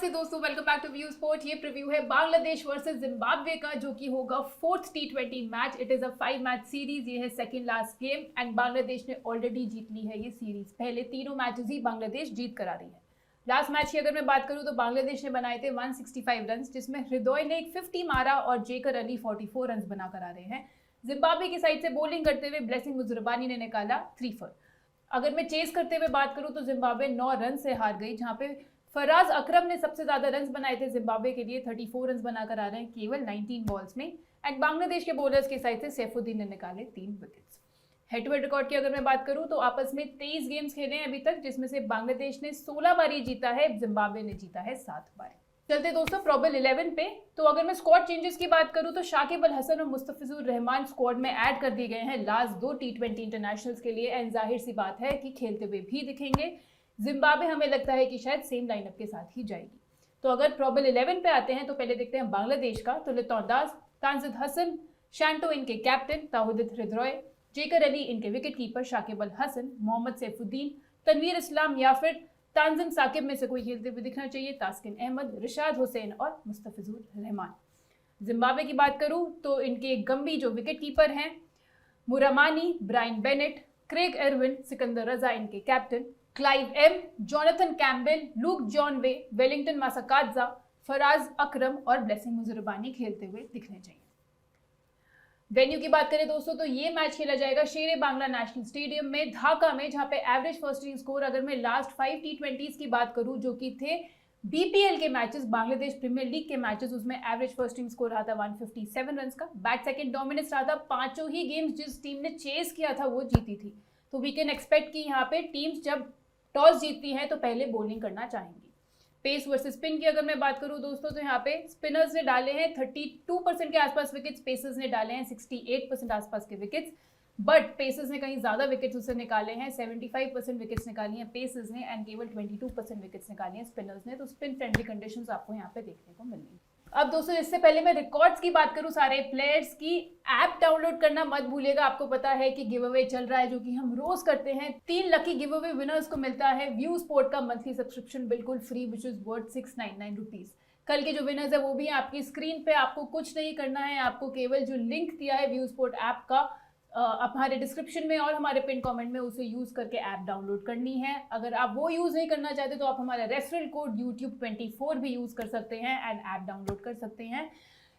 नमस्ते दोस्तों, welcome back to view sport. ये प्रीव्यू है बांग्लादेश वर्सेस जिम्बाब्वे का, जो कि होगा fourth T20 match. It is a 5 match series. ये है second last game and Bangladesh ने ऑलरेडी जीत ली है ये सीरीज। पहले तीनों मैचेस ही बांग्लादेश जीत कर आ रही है। लास्ट मैच की अगर मैं बात करूं तो बांग्लादेश ने बनाए थे 165 रन, जिसमें हृदय ने एक 50 मारा और जेकर अली 44 रन बनाकर आ रहे हैं। जिम्बाब्वे की साइड से बॉलिंग करते हुए ब्लेसिंग मुजरबानी ने निकाला 3 for। अगर मैं चेस करते हुए बात करूं तो जिम्बाब्वे 9 रन से हार गई, जहां पे फराज अकरम ने सबसे ज्यादा रन बनाए थे जिम्बाब्वे के लिए। 34 रन बनाकर आ रहे हैं केवल 19 बॉल्स में। एंड बांग्लादेश के बॉलर्स के साइड से सैफुद्दीन ने निकाले 3 wickets. Head to head record की अगर मैं बात करूं तो आपस में 23 गेम्स खेले हैं अभी तक, जिसमें से बांग्लादेश ने 16 बारी जीता है, जिम्बाब्वे ने जीता है 7 बार। चलते दोस्तों प्रॉबल 11 पे। तो अगर मैं स्क्वाड चेंजेस की बात करूं तो शाकिब अल हसन और मुस्तफिजुर रहमान स्क्वाड में ऐड कर दिए गए हैं लास्ट 2 T20 इंटरनेशनल्स के लिए। एंड जाहिर सी बात है कि खेलते हुए भी दिखेंगे। जिम्बाब्वे हमें लगता है कि शायद सेम लाइनअप के साथ ही जाएगी। तो अगर प्रॉबल 11 पे आते हैं तो पहले देखते हैं बांग्लादेश का। तो लितौंदाज, तानजिद हसन, शैंटो इनके कैप्टन, ताहुदित हृदय, जेकर अली इनके विकेट कीपर, शाकिब अल हसन, मोहम्मद सैफुद्दीन, तनवीर इस्लाम या फिर तानजिम साकिब में से कोई खेलते हुए दिखना चाहिए, तास्किन अहमद, रिशाद हुसैन और मुस्तफिजुर रहमान। जिम्बाब्वे की बात करूं तो इनके गंबी जो विकेट कीपर हैं, मुरामानी, Brian Bennett, Craig Ervine, Sikandar Raza इनके कैप्टन, क्लाइव एम, Jonathan Campbell, Luke Jongwe, Wellington Masakadza, Faraz Akram और ब्लेसिंग मुजरबानी खेलते हुए दिखने चाहिए। वेन्यू की बात करें दोस्तों तो ये मैच खेला जाएगा शेरे बांग्ला नेशनल स्टेडियम में, ढाका में, जहां पे एवरेज फर्स्ट इनिंग स्कोर अगर मैं लास्ट 5 T20s की बात करूं जो कि थे बीपीएल के मैचेस, बांग्लादेश प्रीमियर लीग के मैचेस, उसमें एवरेज फर्स्ट इनिंग स्कोर रहा था 157 रन का। बैट सेकंड डोमिनेंस रहा था। पांचों ही गेम्स जिस टीम ने चेस किया था वो जीती थी। तो वी कैन एक्सपेक्ट कि यहाँ पे टीम्स जब टॉस जीतती हैं तो पहले बॉलिंग करना चाहेंगी। पेस वर्सेस स्पिन की अगर मैं बात करूं दोस्तों तो यहाँ पे स्पिनर्स ने डाले हैं 32% के आसपास विकेट्स, पेसर्स ने डाले हैं 68% आसपास के विकेट्स। बट पेसर्स ने कहीं ज्यादा विकेट्स उससे निकाले हैं, 75% विकेट्स निकाली हैं पेसर्स ने एंड केवल 22% विकेट्स निकाली हैं स्पिनर्स ने। तो स्पिन फ्रेंडली कंडीशंस आपको यहाँ पे देखने को मिलेंगी। अब दोस्तों इससे पहले मैं रिकॉर्ड्स की बात करूं सारे प्लेयर्स की, ऐप डाउनलोड करना मत भूलिएगा। आपको पता है कि गिव अवे चल रहा है जो कि हम रोज करते हैं। 3 लकी गिव अवे विनर्स को मिलता है व्यू स्पोर्ट का मंथली सब्सक्रिप्शन बिल्कुल free, which is worth 699 rupees. कल के जो विनर्स है वो भी आपकी स्क्रीन पे, आपको कुछ नहीं करना है, आपको केवल जो लिंक दिया है व्यू स्पोर्ट ऐप का हमारे डिस्क्रिप्शन में और हमारे पिन कमेंट में, उसे यूज करके ऐप डाउनलोड करनी है। अगर आप वो यूज नहीं करना चाहते तो आप हमारा रेफरल कोड YouTube24 भी यूज कर सकते हैं एंड ऐप डाउनलोड कर सकते हैं।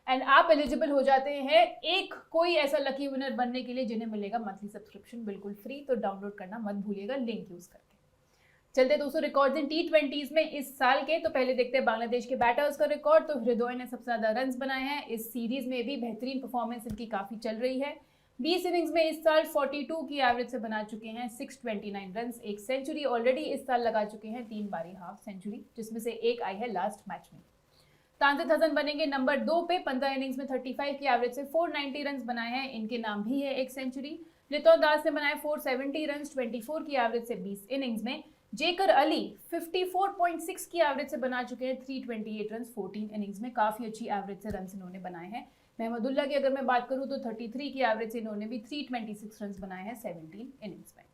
एंड आप एलिजिबल हो जाते हैं एक कोई ऐसा लकी विनर बनने के लिए जिन्हें मिलेगा मंथली सब्सक्रिप्शन बिल्कुल फ्री। तो डाउनलोड करना मत भूलिएगा लिंक यूज करके। चलते दोस्तों रिकॉर्ड्स इन T20s में इस साल के। तो पहले देखते हैं बांग्लादेश के बैटर्स का रिकॉर्ड। तो हृदय ने सबसे ज्यादा रन बनाए हैं। इस सीरीज में भी बेहतरीन परफॉर्मेंस इनकी काफी चल रही है। 20 इनिंग्स में इस साल 42 की एवरेज से बना चुके हैं 629 रन। एक सेंचुरी ऑलरेडी इस साल लगा चुके हैं, 3 बारी हाफ सेंचुरी, जिसमें से एक आई है लास्ट मैच में। तानजिद हसन बनेंगे नंबर 2 पे। 15 इनिंग्स में 35 की एवरेज से 490 रन बनाए हैं। इनके नाम भी है एक सेंचुरी। लितौंदाज ने बनाए 470 रन 24 की एवरेज से 20 इनिंग्स में। जेकर अली 54.6 की एवरेज से बना चुके हैं 328 रन 14 इनिंग्स में। काफी अच्छी एवरेज से रन इन्होंने बनाए हैं। महमदुल्लाह की अगर मैं बात करूं तो 33 की एवरेज से इन्होंने भी 326 रन बनाए हैं 17 इनिंग्स में।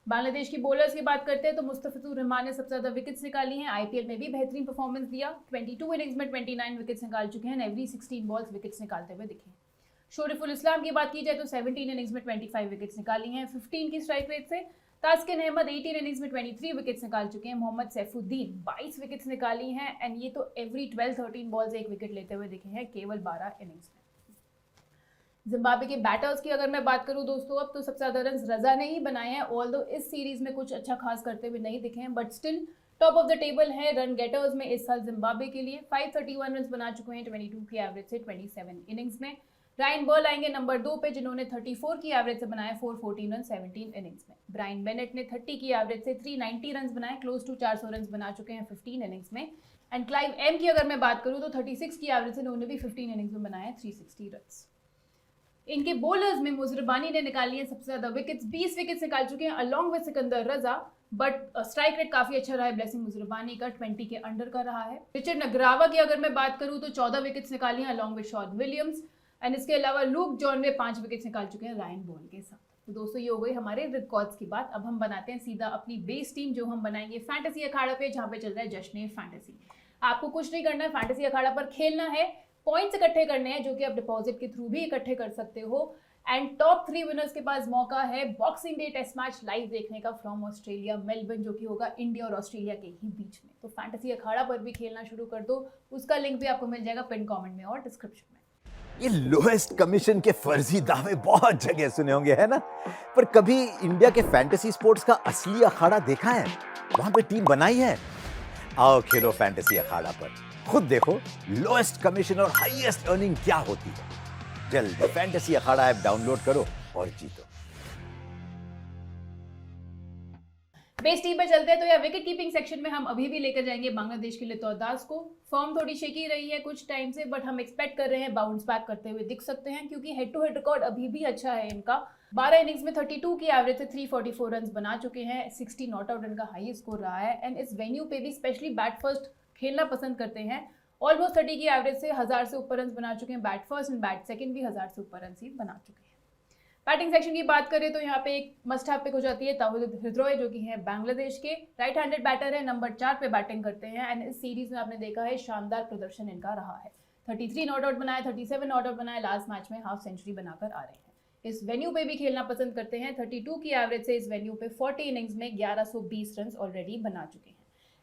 बांग्लादेश की बॉलर्स की बात करते हैं तो मुस्तफिजुर रहमान ने सबसे ज्यादा विकेट्स निकाली हैं। आईपीएल में भी बेहतरीन परफॉर्मेंस दिया। 22 इनिंग्स में 29 विकेट्स निकाल चुके हैं। एवरी 16 बॉल्स विकेट्स निकालते हुए दिखे। शोरिफुल इस्लाम की बात की जाए तो 17 इनिंग्स में 25 विकेट्स निकाली हैं 15 की स्ट्राइक रेट से। तास्किन अहमद 18 इनिंग्स में 23 विकेट्स निकाल चुके हैं। मोहम्मद सैफुद्दीन 22 विकेट्स निकाली हैं एंड ये तो एवरी 12-13 बॉल्स एक विकेट लेते हुए दिखे हैं केवल 12 इनिंग्स में। जिम्बाब्वे के बैटर्स की अगर मैं बात करूं दोस्तों अब तो सबसे ज्यादा रन रजा ने ही बनाए हैं। ऑल्दो इस सीरीज में कुछ अच्छा खास करते हुए नहीं दिखे हैं, but still top of the table है रन गेटर्स में इस साल जिम्बाब्वे के लिए। 531 रन बना चुके हैं 22 की एवरेज से 27 इनिंग्स में। रायन बॉल आएंगे नंबर 2 पे, जिन्होंने 34 की एवरेज से बनाए 414 रन 17 इनिंग्स में। ब्रायन बेनेट ने 30 की एवरेज से 390 रन बनाए, क्लोज टू 400 रन बना चुके हैं 15 इनिंग्स में। एंड क्लाइव एम की अगर मैं बात करूं तो 36 की एवरेज से इन्होंने भी 15 इनिंग्स में बनाए 360 रन। इनके बॉलर्स में मुजरबानी ने निकाली है सबसे ज्यादा विकेट्स, 20 विकेट्स निकाल चुके हैं along with Sikandar Raza. But strike rate काफी अच्छा रहा है ब्लेसिंग मुजरबानी का, 20 के अंडर का रहा है। रिचर्ड नगरावा की अगर मैं बात करूं तो 14 विकेट्स निकाली हैं along with Sean Williams. And इसके अलावा लूक जॉन ने 5 विकेट्स निकाल चुके हैं रायन बॉल के साथ। तो दोस्तों ये हो गई हमारे रिकॉर्ड्स की बात। अब हम बनाते हैं सीधा अपनी बेस टीम जो हम बनाएंगे फैंटेसी अखाड़ा पे, जहाँ पे चल रहा है जश्न फैंटेसी। आपको कुछ नहीं करना है, फैंटेसी अखाड़ा पर खेलना है, पॉइंट्स इकट्ठे करने हैं जो कि आप डिपॉजिट के थ्रू भी इकट्ठे कर सकते हो। एंड टॉप 3 विनर्स के पास मौका है boxing day test match live देखने का फ्रॉम ऑस्ट्रेलिया मेलबर्न, जो कि होगा इंडिया और ऑस्ट्रेलिया के ही बीच में। तो फैंटेसी अखाड़ा पर भी खेलना शुरू कर दो, उसका लिंक भी आपको मिल जाएगा पिन कमेंट में और डिस्क्रिप्शन में। ये लोएस्ट कमीशन के फर्जी दावे बहुत जगह सुने होंगे, है ना? पर कभी इंडिया के फैंटेसी स्पोर्ट्स का असली अखाड़ा देखा है? वहां पे टीम बनाई है? आओ खेलो फैंटेसी अखाड़ा पर, खुद देखो लोएस्ट कमीशन और हाईएस्ट अर्निंग क्या होती है। जल्द फैंटेसी अखाड़ा ऐप डाउनलोड करो और जीतो। बेस टीम पे चलते हैं तो या विकेट कीपिंग सेक्शन में हम अभी भी लेकर जाएंगे बांग्लादेश के लिए तौदास को। फॉर्म थोड़ी शेकी रही है कुछ टाइम से, बट हम एक्सपेक्ट कर रहे हैं बाउंस बैक करते हुए दिख सकते हैं, क्योंकि हेड टू हेड रिकॉर्ड अभी भी अच्छा है इनका। 12 इनिंग्स में 32 की एवरेज से 344 रन बना चुके हैं, 60 नॉट आउट इनका हाई स्कोर रहा है। एंड इस वेन्यू पे भी स्पेशली बैट फर्स्ट खेलना पसंद करते हैं। ऑलमोस्ट 30 की एवरेज से 1000 से ऊपर रन बना चुके हैं bat first, and bat second भी 1000 से ऊपर रन ही बना चुके हैं। बैटिंग सेक्शन की बात करें तो यहाँ पे एक मस्ट हैव पिक हो जाती है ताहिद हृदय, जो कि है बांग्लादेश के राइट हैंडेड बैटर है, नंबर 4 पे बैटिंग करते हैं। एंड इस सीरीज में आपने देखा है शानदार प्रदर्शन इनका रहा है, 33 नॉट आउट बनाए, 37 नॉट आउट बनाए, लास्ट मैच में हाफ सेंचुरी बनाकर आ रहे हैं। इस वेन्यू पे भी खेलना पसंद करते हैं, 32 की एवरेज से इस वेन्यू पे 40 इनिंग्स में 1120 रन ऑलरेडी बना चुके हैं।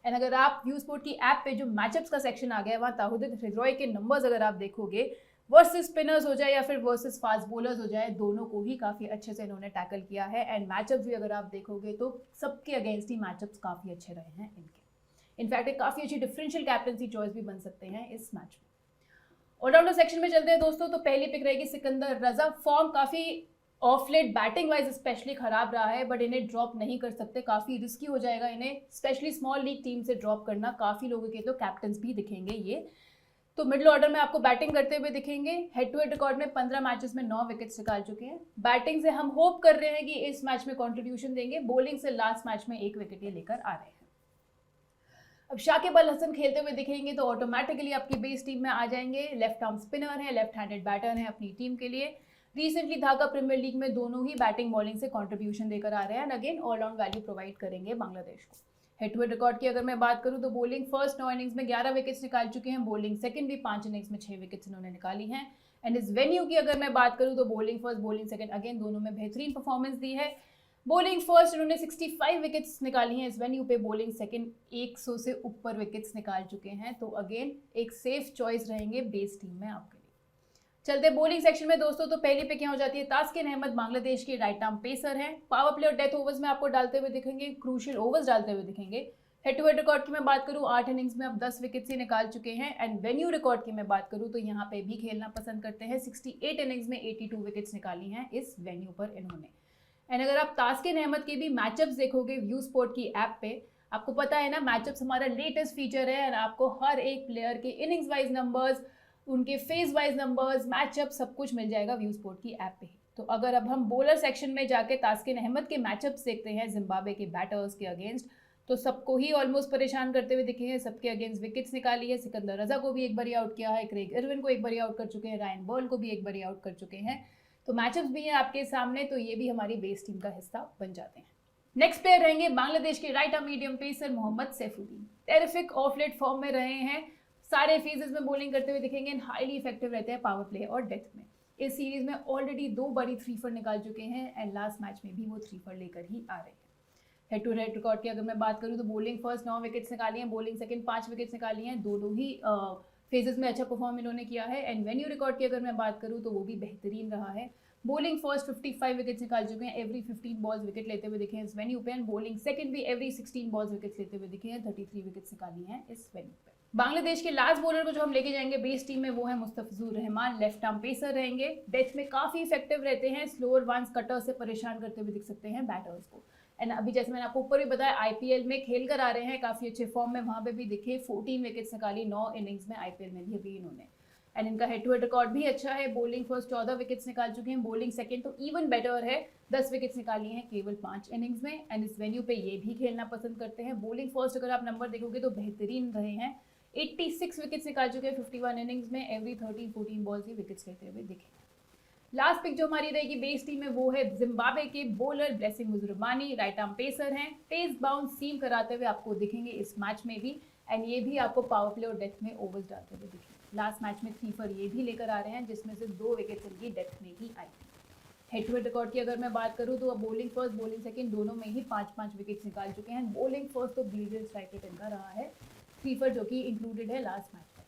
एंड अगर आप व्यू स्पोर्ट की ऐप पे जो मैचअप्स का सेक्शन आ गया है, वहाँ ताहिद हृदय के नंबर्स अगर आप देखोगे, वर्सेस स्पिनर्स हो जाए या फिर वर्सेस फास्ट बॉलर्स हो जाए, दोनों को ही काफ़ी अच्छे से इन्होंने टैकल किया है। एंड मैचअप्स भी अगर आप देखोगे तो सबके अगेंस्ट ही मैचअप्स काफ़ी अच्छे रहे हैं इनके। इनफैक्ट एक काफ़ी अच्छी डिफरेंशियल कैप्टनसी चॉइस भी बन सकते हैं इस मैच में। ऑलराउंडर सेक्शन में चलते हैं दोस्तों, तो पहली पिक रहेगी सिकंदर रजा। फॉर्म काफ़ी of late batting wise specially खराब रहा है, बट इन्हें ड्रॉप नहीं कर सकते, काफ़ी रिस्की हो जाएगा इन्हें स्पेशली स्मॉल लीग टीम से ड्रॉप करना। काफ़ी लोगों के तो कैप्टन्स भी दिखेंगे ये, तो मिडिल ऑर्डर में आपको बैटिंग करते हुए दिखेंगे। हेड टू हेड रिकॉर्ड में 15 मैचेस में 9 विकेट्स निकाल चुके हैं। बैटिंग से हम होप कर रहे हैं कि इस मैच में कंट्रीब्यूशन देंगे, बॉलिंग से लास्ट मैच में 1 विकेट ये लेकर आ रहे हैं। अब शाकिब अल हसन खेलते हुए दिखेंगे तो ऑटोमेटिकली आपकी बेस टीम में आ जाएंगे। लेफ्ट आर्म स्पिनर है, लेफ्ट हैंडेड बैटर है अपनी टीम के लिए। रिसेंटली ढाका प्रीमियर लीग में दोनों ही बैटिंग बॉलिंग से कंट्रीब्यूशन देकर आ रहे हैं, and again allround value provide करेंगे बांग्लादेश को। हेड टू हेड रिकॉर्ड की अगर मैं बात करूं तो बॉलिंग फर्स्ट 9 इनिंग्स में 11 विकेट्स निकाल चुके हैं, बॉलिंग सेकंड भी 5 इनिंग्स में 6 विकेट्स इन्होंने निकाली हैं। एंड इस वेन्यू की अगर मैं बात करूं तो bowling first bowling second again दोनों में बेहतरीन परफॉर्मेंस दी है। बॉलिंग फर्स्ट इन्होंने 65 विकेट्स निकाली हैं इस वेन्यू पे, बॉलिंग सेकंड 100 से ऊपर विकेट्स निकाल चुके हैं, तो अगेन एक सेफ चॉइस रहेंगे बेस टीम में आपके लिए। चलते बॉलिंग सेक्शन में दोस्तों, तो पहली पिक यहाँ हो जाती है तास्किन अहमद, बांग्लादेश के राइट आर्म पेसर हैं। पावर प्ले और डेथ ओवर्स में आपको डालते हुए दिखेंगे, क्रूशियल ओवर्स डालते हुए दिखेंगे। हेड टू हेड रिकॉर्ड की मैं बात करूं 8 इनिंग्स में अब 10 विकेट्स ही निकाल चुके हैं। एंड वेन्यू रिकॉर्ड की मैं बात करूं तो यहाँ पे भी खेलना पसंद करते हैं, 68 इनिंग्स में 82 विकेट्स निकाली हैं इस वेन्यू पर इन्होंने। एंड अगर आप तास्किन अहमद के भी मैचअप्स देखोगे व्यू स्पोर्ट की ऐप पे, आपको पता है ना मैचअप्स हमारा लेटेस्ट फीचर है, एंड आपको हर एक प्लेयर के इनिंग्स वाइज नंबर्स, उनके फेज वाइज नंबर्स, मैचअप सब कुछ मिल जाएगा व्यू स्पोर्ट की ऐप पे ही। तो अगर अब हम बॉलर सेक्शन में जाके तास्किन अहमद के मैचअप्स देखते हैं जिम्बाब्वे के बैटर्स के अगेंस्ट, तो सबको ही ऑलमोस्ट परेशान करते हुए दिखे हैं, सबके अगेंस्ट विकेट्स निकाली है। सिकंदर रजा को भी एक बारी आउट किया है, क्रेग इरविन को एक बारी आउट कर चुके हैं, रायन बॉल को भी एक बारी आउट कर चुके हैं। तो मैचअप्स भी हैं आपके सामने, तो ये भी हमारी बेस टीम का हिस्सा बन जाते हैं। नेक्स्ट प्लेयर रहेंगे बांग्लादेश के right arm medium pacer Mohammad Saifuddin. Terrific of late form में रहे हैं, सारे फेजेस में बॉलिंग करते हुए दिखेंगे, हाईली इफेक्टिव रहते हैं पावर प्ले और डेथ में। इस सीरीज में ऑलरेडी 2 बारी 3 फॉर निकाल चुके हैं, एंड लास्ट मैच में भी वो 3 फॉर लेकर ही आ रहे हैं। हेड टू हेड रिकॉर्ड की अगर मैं बात करूं तो बॉलिंग फर्स्ट 9 विकेट्स निकाली हैं, बॉलिंग सेकंड 5 विकेट्स निकाली हैं, दोनों ही फेजेस में अच्छा परफॉर्म इन्होंने किया है। एंड वेन्यू रिकॉर्ड की अगर मैं बात करूं तो वो भी बेहतरीन रहा है। बॉलिंग फर्स्ट 55 विकेट्स निकाल चुके हैं, एवरी 15 बॉल्स विकेट लेते हुए दिखे हैं इस वेन्यू पे। एंड बॉलिंग सेकंड भी एवरी 16 बॉल्स विकेट्स लेते हुए दिखे हैं, 33 विकेट्स निकाली हैं इस वेन्यू पे। बांग्लादेश के लास्ट बॉलर को जो हम लेके जाएंगे बेस टीम में वो है Mustafizur Rahman, left arm pacer रहेंगे। डेथ में काफ़ी इफेक्टिव रहते हैं, स्लोअर वंस कटर से परेशान करते हुए दिख सकते हैं बैटर्स को। एंड अभी जैसे मैंने आपको ऊपर भी बताया आईपीएल में खेल कर आ रहे हैं, काफ़ी अच्छे फॉर्म में, वहाँ पे भी दिखे 14 विकेट्स निकाली 9 इनिंग्स में आईपीएल में भी अभी इन्होंने। एंड इनका हेड टू हेड रिकॉर्ड भी अच्छा है, बॉलिंग फर्स्ट 14 विकेट्स निकाल चुके हैं, बॉलिंग सेकंड तो इवन बेटर है, 10 विकेट्स निकाली हैं केवल 5 इनिंग्स में। एंड इस वेन्यू पे ये भी खेलना पसंद करते हैं। बॉलिंग फर्स्ट अगर आप नंबर देखोगे तो बेहतरीन रहे हैं, 86 विकेट्स निकाल चुके हैं 51 इनिंग्स में, एवरी 13-14 बॉल्स ही विकेट्स लेते हुए दिखे। लास्ट पिक जो हमारी रहेगी बेस टीम में वो है जिम्बाब्वे के bowler Blessing Muzarabani, right arm pacer हैं। तेज बाउंस सीम कराते हुए आपको दिखेंगे इस मैच में भी। एंड ये भी आपको पावर प्ले और डेथ में ओवर्स डालते हुए दिखे। लास्ट मैच में 3 for ये भी लेकर आ रहे हैं, जिसमें से 2 विकेट्स इनकी डेथ में ही आई थी। हेड टू हेड रिकॉर्ड की अगर मैं बात करूँ तो अब बॉलिंग फर्स्ट बॉलिंग सेकंड दोनों में ही 5-5 विकेट्स निकाल चुके हैं। बॉलिंग फर्स्ट तो ब्रिलियंट स्ट्राइक रेट इनका रहा है, 3 for जो कि इंक्लूडेड है लास्ट मैच में।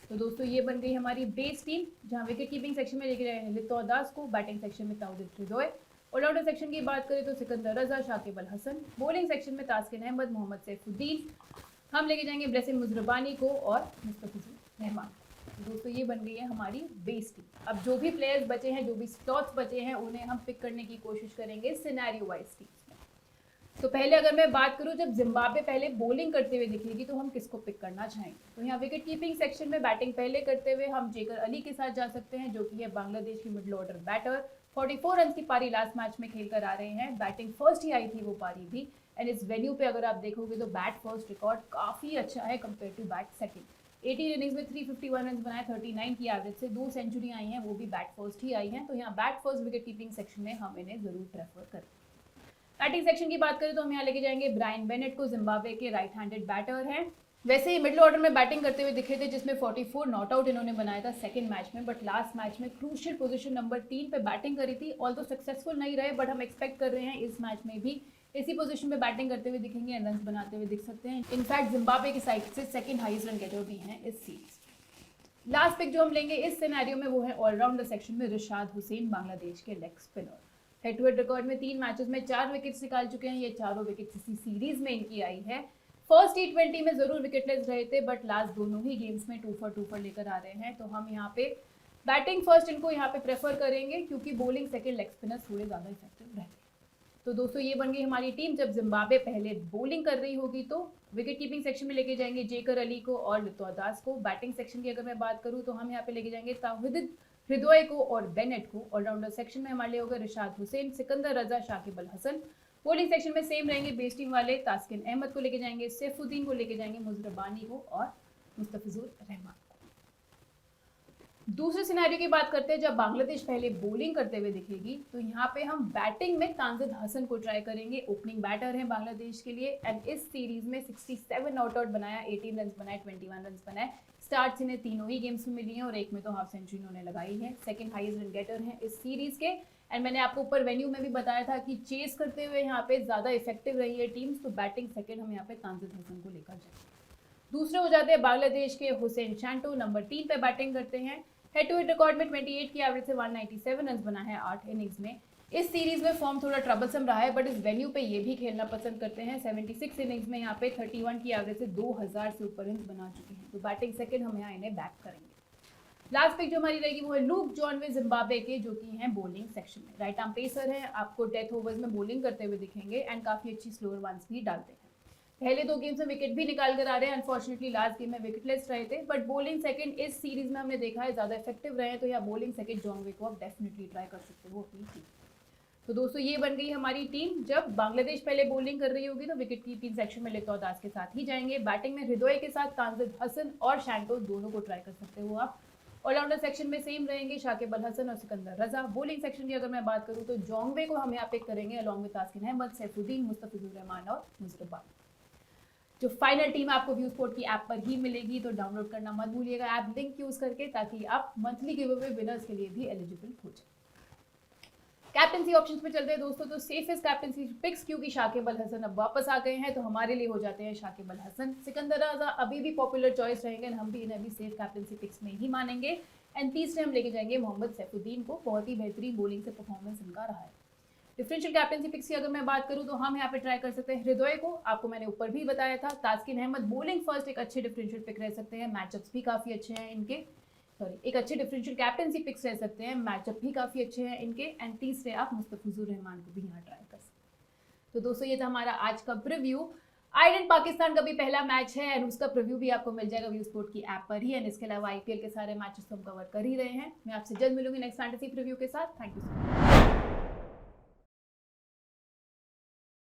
तो दोस्तों ये बन गई हमारी बेस टीम, जहां विकेट कीपिंग सेक्शन में लेके रहे हैं लितौर दास को, बैटिंग सेक्शन में ताउजिद हृदय, ऑलराउंडर सेक्शन की बात करें तो सिकंदर रजा, शाकिब अल हसन, बॉलिंग सेक्शन में तास्किन अहमद, मोहम्मद सैफुद्दीन, हम लेके जाएंगे ब्लेसिंग मुजरबानी को और मुस्तफिजुर रहमान। तो दोस्तों ये बन गई है हमारी बेस टीम। अब जो भी प्लेयर्स बचे हैं, जो भी स्लॉट्स बचे हैं, उन्हें हम पिक करने की कोशिश करेंगे सिनेरियो वाइज टीम्स में। तो पहले अगर मैं बात करूं, जब जिम्बाब्वे पहले बॉलिंग करते हुए दिखेगी तो हम किसको पिक करना चाहेंगे? तो यहाँ विकेट कीपिंग सेक्शन में बैटिंग पहले करते हुए हम जेकर अली के साथ जा सकते हैं, जो कि है बांग्लादेश की मिडल ऑर्डर बैटर। 44 रन की पारी लास्ट मैच में खेल कर आ रहे हैं, बैटिंग फर्स्ट ही आई थी वो पारी भी। एंड इस वेन्यू पे अगर आप देखोगे तो बैट फर्स्ट रिकॉर्ड काफी अच्छा है compare to bat second. 18 innings में 351 रन बनाए, 39 की एवरेज से 2 सेंचुरी आई हैं, वो भी बैट फर्स्ट ही आई हैं। तो यहाँ bat first wicket keeping section में हम इन्हें जरूर प्रेफर करें। बैटिंग सेक्शन की बात करें तो हम यहाँ लेके जाएंगे ब्रायन बेनेट को, जिम्बाब्वे के राइट हैंडेड बैटर हैं। वैसे ही मिडिल ऑर्डर में बैटिंग करते हुए दिखे थे, जिसमें 44 नॉट आउट इन्होंने बनाया था सेकंड मैच में, बट लास्ट मैच में क्रूशियल पोजीशन नंबर 3 पे बैटिंग करी थी। ऑल्दो सक्सेसफुल नहीं रहे, बट हम एक्सपेक्ट कर रहे हैं इस मैच में भी इसी पोजीशन में बैटिंग करते हुए दिखेंगे, रन बनाते हुए दिख सकते हैं। इनफैक्ट जिम्बाब्वे की साइड से सेकंड हाईएस्ट रन गेटर भी हैं इस सीरीज। लास्ट पिक जो हम लेंगे इस सिनेरियो में वो है ऑलराउंडर सेक्शन में रिशाद हुसैन, बांग्लादेश के leg spinner. Head to head record में 3 मैचेस में 4 विकेट्स निकाल चुके हैं, ये चारों विकेट्स इसी सीरीज में इनकी आई है। फर्स्ट T20 में जरूर विकेटलेस रहे थे, बट लास्ट दोनों ही गेम्स में 2 for लेकर आ रहे हैं। तो हम यहाँ पे बैटिंग फर्स्ट इनको यहाँ पे प्रेफर करेंगे, क्योंकि बॉलिंग सेकंड लेग स्पिनर थोड़े ज़्यादा इफेक्टिव रहते हैं। तो दोस्तों ये बन गई हमारी टीम। जब जिम्बाब्वे पहले बॉलिंग कर रही होगी तो विकेट कीपिंग सेक्शन में लेके जाएंगे जेकर अली को और लितौर दास को। बैटिंग सेक्शन की अगर मैं बात करूँ तो हम यहाँ पे लेके जाएंगे ताहिद हृदय को और बेनेट को। ऑलराउंडर सेक्शन में हमारे लिए होगा रिशाद हुसैन, सिकंदर रजा, शाकिब अल हसन। बॉलिंग सेक्शन में सेम रहेंगे बेस टीम वाले, तास्किन अहमद को लेके जाएंगे, सैफुद्दीन को लेके जाएंगे, मुजरबानी को और मुस्तफिजुर रहमान को। दूसरे सिनेरियो की बात करते हैं, जब बांग्लादेश पहले बॉलिंग करते हुए दिखेगी तो यहाँ पे हम बैटिंग में तानजिद हसन को ट्राई करेंगे। ओपनिंग बैटर है बांग्लादेश के लिए, एंड इस सीरीज में 67 नॉट आउट बनाया, 18 रन बनाए, 21 रन बनाए। स्टार्ट्स इन्हें तीनों ही गेम्स में मिली हैं और एक में तो हाफ सेंचुरी इन्होंने लगाई है। सेकंड हाईएस्ट रन गेटर हैं इस सीरीज के। एंड मैंने आपको ऊपर वेन्यू में भी बताया था कि चेस करते हुए यहाँ पे ज़्यादा इफेक्टिव रही है टीम्स, तो बैटिंग सेकंड हम यहाँ पे तानजिद हसन को लेकर जाएंगे। दूसरे हो जाते हैं बांग्लादेश के हुसैन शैंटो, नंबर 3 पे बैटिंग करते हैं। हेड टू हेड रिकॉर्ड में 28 की एवरेज से 197 रन बना है 8 इनिंग्स में। इस सीरीज में फॉर्म थोड़ा ट्रबलसम रहा है, बट इस वेन्यू पे ये भी खेलना पसंद करते हैं। 76 इनिंग्स में यहाँ पे 31 की एवरेज से 2000 से ऊपर रन बना चुके हैं। तो बैटिंग सेकंड हम यहाँ इन्हें बैक करेंगे। लास्ट पिक जो हमारी रहेगी वो है लूक जॉनवे, जिम्बाब्वे के, जो कि हैं बॉलिंग सेक्शन में। राइट आर्म पेसर हैं, आपको डेथ ओवर्स में बॉलिंग करते हुए दिखेंगे एंड काफ़ी अच्छी स्लोअर वंस भी डालते हैं। पहले 2 गेम्स में विकेट भी निकाल कर आ रहे हैं। अनफॉर्चुनेटली लास्ट गेम में विकेटलेस रहे थे, बट बॉलिंग सेकंड इस सीरीज में हमने देखा है ज़्यादा इफेक्टिव रहे हैं। तो यहाँ बॉलिंग सेकंड जॉनवे को आप डेफिनेटली ट्राई कर सकते हो अपनी टीम। तो दोस्तों ये बन गई हमारी टीम। जब बांग्लादेश पहले बॉलिंग कर रही होगी तो विकेट कीपिंग सेक्शन में लितौर दास के साथ ही जाएंगे। बैटिंग में हृदय के साथ तानजिद हसन और शैंटो दोनों को ट्राई कर सकते हो आप। ऑलराउंडर सेक्शन में सेम रहेंगे शाकिब अल हसन और सिकंदर रजा। बॉलिंग सेक्शन की अगर मैं बात करूँ तो जॉन्गवे को हम यहाँ पिक करेंगे अलॉन्ग विद तास्किन अहमद, सैफुद्दीन, मुस्तफिजुर रहमान और मुजरबानी। जो फाइनल टीम आपको व्यू स्पोर्ट की ऐप पर ही मिलेगी, तो डाउनलोड करना मत भूलिएगा ऐप लिंक यूज करके, ताकि आप मंथली गिव अवे विनर्स के लिए भी एलिजिबल हो जाए। कैप्टनसी ऑप्शंस पे चलते हैं दोस्तों, तो सेफेस्ट कैप्टनसी पिक्स क्योंकि शाकिब अल हसन अब वापस आ गए हैं, तो हमारे लिए हो जाते हैं शाकिब अल हसन। सिकंदर रजा अभी भी पॉपुलर चॉइस रहेंगे, हम भी इन्हें भी सेफ कैप्टनसी पिक्स में ही मानेंगे। एंड तीसरे हम लेके जाएंगे मोहम्मद सैफुद्दीन को, बहुत ही बेहतरीन बॉलिंग से परफॉर्मेंस इनका रहा है। डिफरेंशियल कैप्टनसी पिक्स की अगर मैं बात करूं तो हम यहाँ पे ट्राई कर सकते हैं हृदय को, आपको मैंने ऊपर भी बताया था। तास्किन अहमद बॉलिंग फर्स्ट एक अच्छे डिफरेंशियल पिक रह सकते हैं, मैचअप्स भी काफ़ी अच्छे हैं इनके, एक अच्छे डिफरेंशियल कैप्टनसी पिक्स रह सकते हैं, मैचअप भी काफ़ी अच्छे हैं इनके। एंड तीसरे आप मुस्तफिजुर रहमान को भी यहाँ ट्राई कर सकते हैं। तो दोस्तों ये था हमारा आज का प्रीव्यू। आयरलैंड पाकिस्तान का भी पहला मैच है एंड उसका प्रीव्यू भी आपको मिल जाएगा व्यू स्पोर्ट की ऐप पर ही। एंड इसके अलावा IPL के सारे मैचेस तो हम कवर कर ही रहे हैं। मैं आपसे जल्द मिलूंगी नेक्स्ट फैंटेसी प्रीव्यू के साथ। Thank you so much.